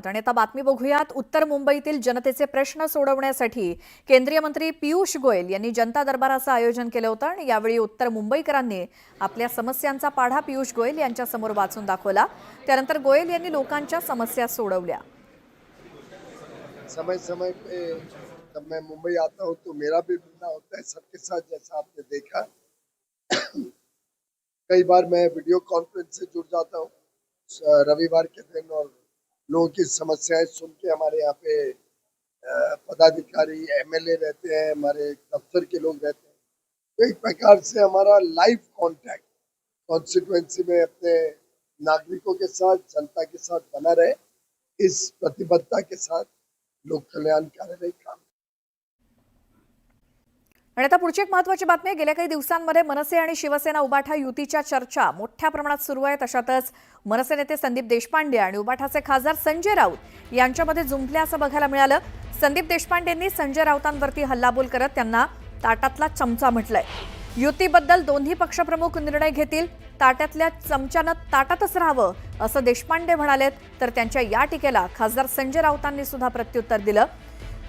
आणि आता बातमी बघूयात। उत्तर मुंबईतील जनतेचे प्रश्न सोडवण्यासाठी केंद्रीय मंत्री पियुष गोयल यांनी जनता दरबाराचं आयोजन केलं होतं आणि यावेळी उत्तर मुंबईकरांनी आपल्या समस्यांचा पाढा पियुष गोयल यांच्या समोर वाचून दाखवला। त्यानंतर गोयल यांनी लोकांच्या समस्या सोडवल्या। समय समय पे जब मैं मुंबई आता हूँ तो मेरा भी मिलना होता है सबके साथ, जैसा आपने देखा। कई बार मैं वीडियो कॉन्फ्रेंस से जुड़ जाता हूँ रविवार के दिन, और लोगों की समस्याएं सुन के हमारे यहाँ पे पदाधिकारी एमएलए रहते हैं, हमारे दफ्तर के लोग रहते हैं। तो एक प्रकार से हमारा लाइव कांटेक्ट कॉन्स्टिट्यूएंसी में अपने नागरिकों के साथ, जनता के साथ बना रहे, इस प्रतिबद्धता के साथ लोक कल्याण कार्यालय काम। आणि आता पुढची एक महत्त्वाची बातमी आहे। गेल्या काही दिवसांमध्ये मनसे आणि शिवसेना उबाठा युतीच्या चर्चा मोठ्या प्रमाणात सुरू आहेत। अशातच मनसे नेते संदीप देशपांडे आणि उबाठाचे खासदार संजय राऊत यांच्यामध्ये जुंपल्याचं बघायला मिळालं। संदीप देशपांडेंनी संजय राऊतांवरती हल्लाबोल करत त्यांना ताटातला चमचा म्हटलंय। युतीबद्दल दोन्ही पक्षप्रमुख निर्णय घेतील, ताटातल्या चमच्यानं ताटातच राहावं असं देशपांडे म्हणालेत। तर त्यांच्या या टीकेला खासदार संजय राऊतांनी सुद्धा प्रत्युत्तर दिलं।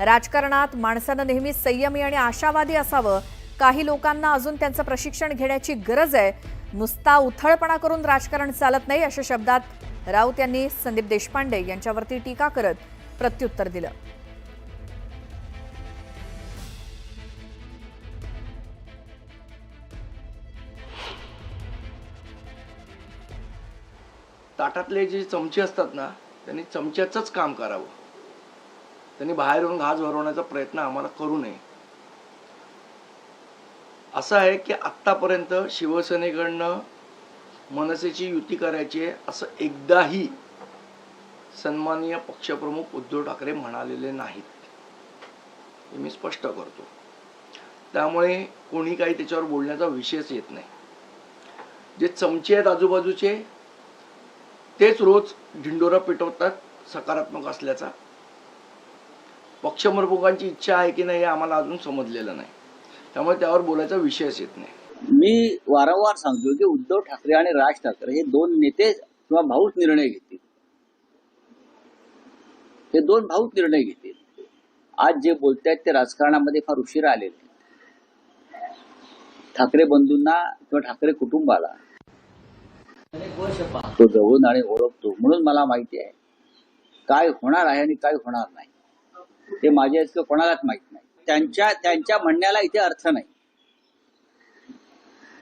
राजकारणात माणसानं नेहमी संयमी आणि आशावादी असावं, काही लोकांना अजून त्यांचं प्रशिक्षण घेण्याची गरज आहे, नुसता उथळपणा करून राजकारण चालत नाही अशा शब्दात राऊत यांनी संदीप देशपांडे यांच्यावरती टीका करत प्रत्युत्तर दिलं। ताटातले जे चमचे असतात ना, त्यांनी चमच्याचंच काम करावं, त्यांनी बाहेरून घास भरवण्याचा प्रयत्न आम्हाला करू नये। असं आहे की आत्तापर्यंत शिवसेनेकडनं मनसेची युती करायची आहे असं एकदाही सन्माननीय पक्षप्रमुख उद्धव ठाकरे म्हणालेले नाहीत, हे मी स्पष्ट करतो। त्यामुळे कोणी काही त्याच्यावर बोलण्याचा विषयच येत नाही। जे चमचे आहेत आजूबाजूचे तेच रोज ढिंडोरा पिटवतात सकारात्मक असल्याचा। पक्षप्रमुखांची इच्छा आहे की नाही हे आम्हाला अजून समजलेलं नाही, त्यामुळे त्यावर बोलायचा विषयच येत नाही। मी वारंवार सांगतो की उद्धव ठाकरे आणि राज ठाकरे हे दोन नेते किंवा भाऊच निर्णय घेतील, हे दोन भाऊच निर्णय घेतील। आज जे बोलतायत ते राजकारणामध्ये फार उशिरा आलेले। ठाकरे बंधूंना किंवा ठाकरे कुटुंबाला तो जवळून आणि ओळखतो, म्हणून मला माहिती आहे काय होणार आहे आणि काय होणार नाही ते माझ्या इतकं कोणालाच माहित नाही। त्यांच्या म्हणण्याला इथे अर्थ नाही।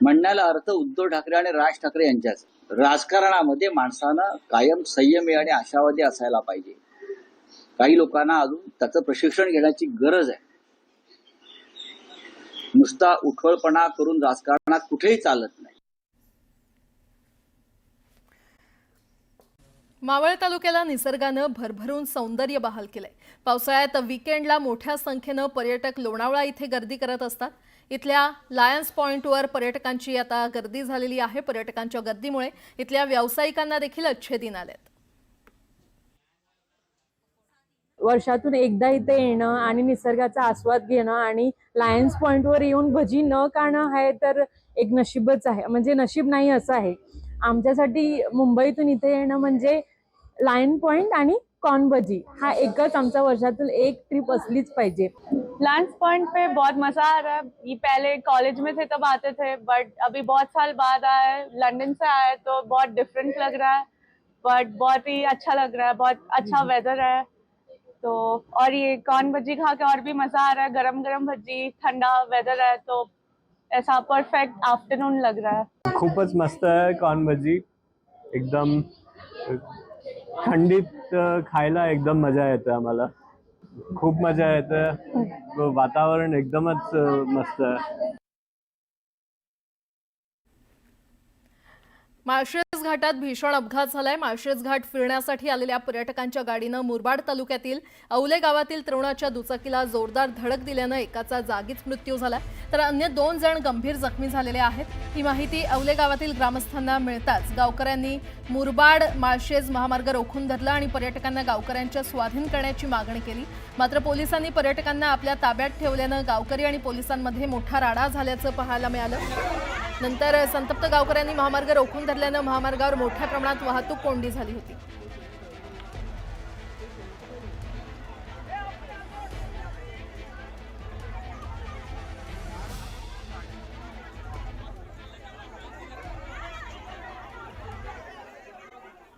म्हणण्याला अर्थ उद्धव ठाकरे आणि राज ठाकरे यांच्याच। राजकारणामध्ये माणसानं कायम संयमी आणि आशावादी असायला पाहिजे। काही लोकांना अजून त्याचं प्रशिक्षण घेण्याची गरज आहे, नुसता उठवळपणा करून राजकारणात कुठेही चालत नाही। मावळ तालुक्याला निसर्गानं भरभरून सौंदर्य बहाल केलंय। पावसाळ्यात वीकेंडला मोठ्या संख्येनं पर्यटक लोणावळा इथे गर्दी करत असतात। इथल्या लायन्स पॉइंटवर पर्यटकांची आता गर्दी झालेली आहे। पर्यटकांच्या गर्दीमुळे इथल्या व्यावसायिकांना देखील अच्छे दिन आलेत। वर्षातून एकदा इथे येणं आणि निसर्गाचा आस्वाद घेणं आणि लायन्स पॉइंटवर येऊन भजी न खाणं हे तर एक नशीबच आहे, म्हणजे नशीब नाही असं आहे आमच्यासाठी। मुंबईतून इथे येणं म्हणजे लायन पॉइंट आणि कॉर्न भजी हा एकच आमचा वर्षातून एक ट्रिप असलीच पाहिजे। लायंस पॉइंट पे बहुत मजा आ रहा है। ये पहले कॉलेज में थे तब आते थे, बट अभी बहुत साल बाद आए, लंदन से आए तो बहुत डिफरेंट लग रहा है, बट बहुत ही अच्छा लग रहा है, बहुत अच्छा वेदर है। तो और ये कॉर्न भजी खा के और भी मजा आ रहा है, गरम गरम भजी, ठंडा वेदर है, तो ऐसा परफेक्ट आफ्टरनून लग रहा है। खूपच मस्त आहे कॉर्न भजी, एकदम थंडीत खायला एकदम मजा येते आम्हाला, खूप मजा येते। वातावरण एकदमच मस्त आहे। माळशेज घाटात भीषण अपघात झालाय। माळशेज घाट फिरण्यासाठी आलेल्या पर्यटकांच्या गाडीनं मुरबाड तालुक्यातील औले गावातील तरुणाच्या दुचाकीला जोरदार धडक दिल्यानं एकाचा जागीच मृत्यू झाला, तर अन्य 2 जण गंभीर जखमी झालेले आहेत। ही माहिती औले गावातील ग्रामस्थांना मिळताच गावकऱ्यांनी मुरबाड माळशेज महामार्ग रोखून धरला आणि पर्यटकांना गावकऱ्यांच्या स्वाधीन करण्याची मागणी केली। मात्र पोलिसांनी पर्यटकांना आपल्या ताब्यात ठेवल्यानं गावकरी आणि पोलिसांमध्ये मोठा राडा झाल्याचं पाहायला मिळालं। नंतर संतप्त गावकऱ्यांनी महामार्ग रोखून धरल्यानं महामार्गावर मोठ्या प्रमाणात वाहतूक कोंडी झाली होती।